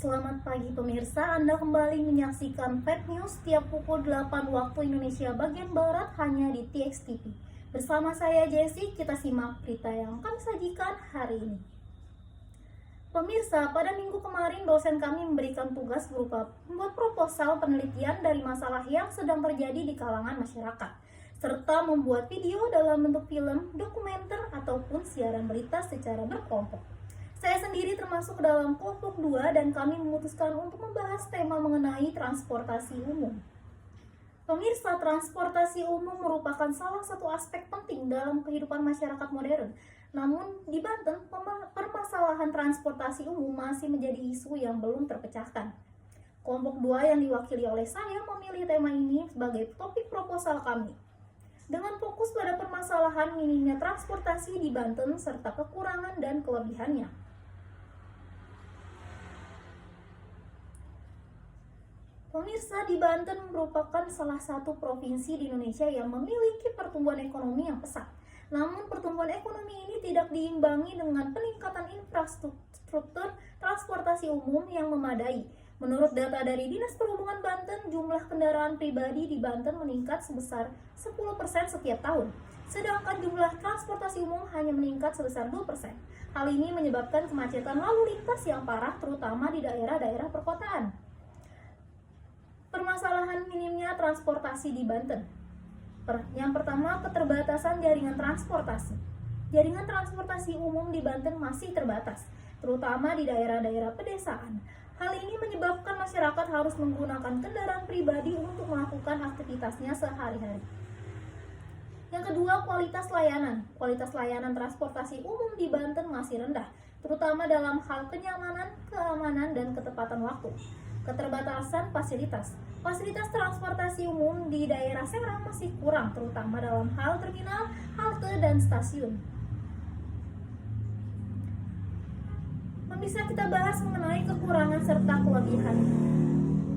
Selamat pagi pemirsa, Anda kembali menyaksikan Fake News setiap pukul 8 waktu Indonesia bagian Barat hanya di TX TV. Bersama saya Jessie, kita simak berita yang kami sajikan hari ini. Pemirsa, pada minggu kemarin dosen kami memberikan tugas berupa membuat proposal penelitian dari masalah yang sedang terjadi di kalangan masyarakat, serta membuat video dalam bentuk film, dokumenter, ataupun siaran berita secara berkelompok. Saya sendiri termasuk dalam kelompok 2 dan kami memutuskan untuk membahas tema mengenai transportasi umum. Pemirsa, transportasi umum merupakan salah satu aspek penting dalam kehidupan masyarakat modern. Namun, di Banten, permasalahan transportasi umum masih menjadi isu yang belum terpecahkan. Kelompok 2 yang diwakili oleh saya memilih tema ini sebagai topik proposal kami. Dengan fokus pada permasalahan minimnya transportasi di Banten serta kekurangan dan kelebihannya. Pemirsa, di Banten merupakan salah satu provinsi di Indonesia yang memiliki pertumbuhan ekonomi yang pesat. Namun pertumbuhan ekonomi ini tidak diimbangi dengan peningkatan infrastruktur transportasi umum yang memadai. Menurut data dari Dinas Perhubungan Banten, jumlah kendaraan pribadi di Banten meningkat sebesar 10% setiap tahun. Sedangkan jumlah transportasi umum hanya meningkat sebesar 2%. Hal ini menyebabkan kemacetan lalu lintas yang parah terutama di daerah-daerah perkotaan. Permasalahan minimnya transportasi di Banten. Yang pertama, keterbatasan jaringan transportasi. Jaringan transportasi umum di Banten masih terbatas, terutama di daerah-daerah pedesaan. Hal ini menyebabkan masyarakat harus menggunakan kendaraan pribadi untuk melakukan aktivitasnya sehari-hari. Yang kedua, kualitas layanan. Kualitas layanan transportasi umum di Banten masih rendah, terutama dalam hal kenyamanan, keamanan, dan ketepatan waktu. Keterbatasan fasilitas. Fasilitas transportasi umum di daerah Serang masih kurang, terutama dalam hal terminal, halte, dan stasiun. Bisa kita bahas mengenai kekurangan serta kelebihan.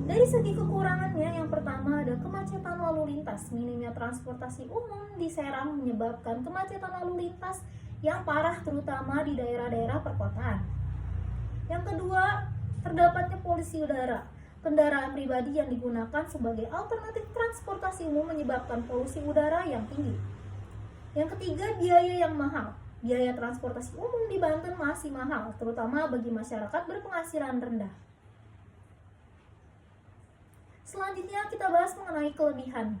Dari segi kekurangannya, yang pertama ada kemacetan lalu lintas. Minimnya transportasi umum di Serang menyebabkan kemacetan lalu lintas yang parah, terutama di daerah-daerah perkotaan. Yang kedua, terdapatnya polusi udara. Kendaraan pribadi yang digunakan sebagai alternatif transportasi umum menyebabkan polusi udara yang tinggi. Yang ketiga, biaya yang mahal. Biaya transportasi umum di Banten masih mahal, terutama bagi masyarakat berpenghasilan rendah. Selanjutnya kita bahas mengenai kelebihan.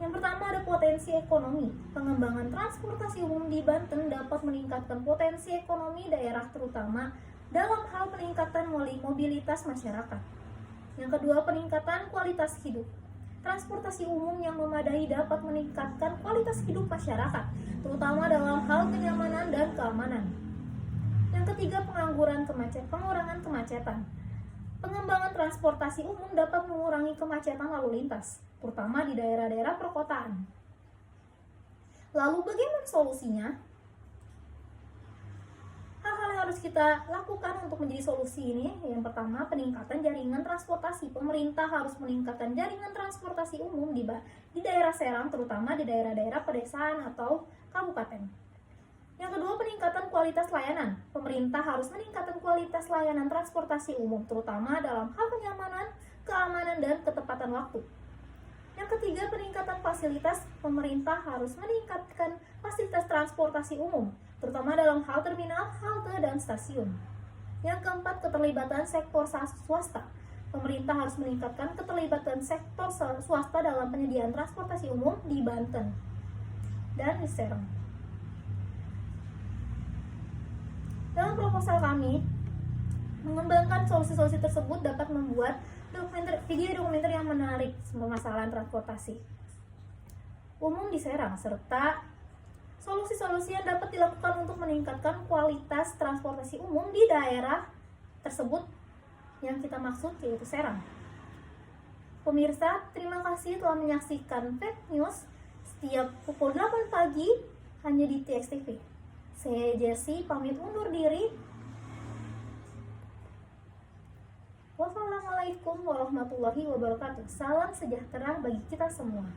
Yang pertama ada potensi ekonomi. Pengembangan transportasi umum di Banten dapat meningkatkan potensi ekonomi daerah terutama dalam hal peningkatan mobilitas masyarakat. Yang kedua, peningkatan kualitas hidup. Transportasi umum yang memadai dapat meningkatkan kualitas hidup masyarakat, terutama dalam hal kenyamanan dan keamanan. Yang ketiga, pengurangan kemacetan. Pengembangan transportasi umum dapat mengurangi kemacetan lalu lintas, terutama di daerah-daerah perkotaan. Lalu bagaimana solusinya? Hal-hal yang harus kita lakukan untuk menjadi solusi ini, yang pertama, peningkatan jaringan transportasi. Pemerintah harus meningkatkan jaringan transportasi umum di daerah Serang, terutama di daerah-daerah pedesaan atau kabupaten. Yang kedua, peningkatan kualitas layanan. Pemerintah harus meningkatkan kualitas layanan transportasi umum, terutama dalam hal kenyamanan, keamanan, dan ketepatan waktu. Yang ketiga, peningkatan fasilitas. Pemerintah harus meningkatkan fasilitas transportasi umum, terutama dalam hal terminal, halte, dan stasiun. Yang keempat, keterlibatan sektor swasta. Pemerintah harus meningkatkan keterlibatan sektor swasta dalam penyediaan transportasi umum di Banten dan di Serang. Dalam proposal kami, mengembangkan solusi-solusi tersebut dapat membuat video dokumenter yang menarik permasalahan transportasi umum di Serang, serta solusi-solusi yang dapat dilakukan untuk meningkatkan kualitas transportasi umum di daerah tersebut yang kita maksud, yaitu Serang. Pemirsa, terima kasih telah menyaksikan Fake News setiap pukul 8 pagi hanya di TX TV. Saya Jessie, pamit undur diri. Wassalamualaikum warahmatullahi wabarakatuh. Salam sejahtera bagi kita semua.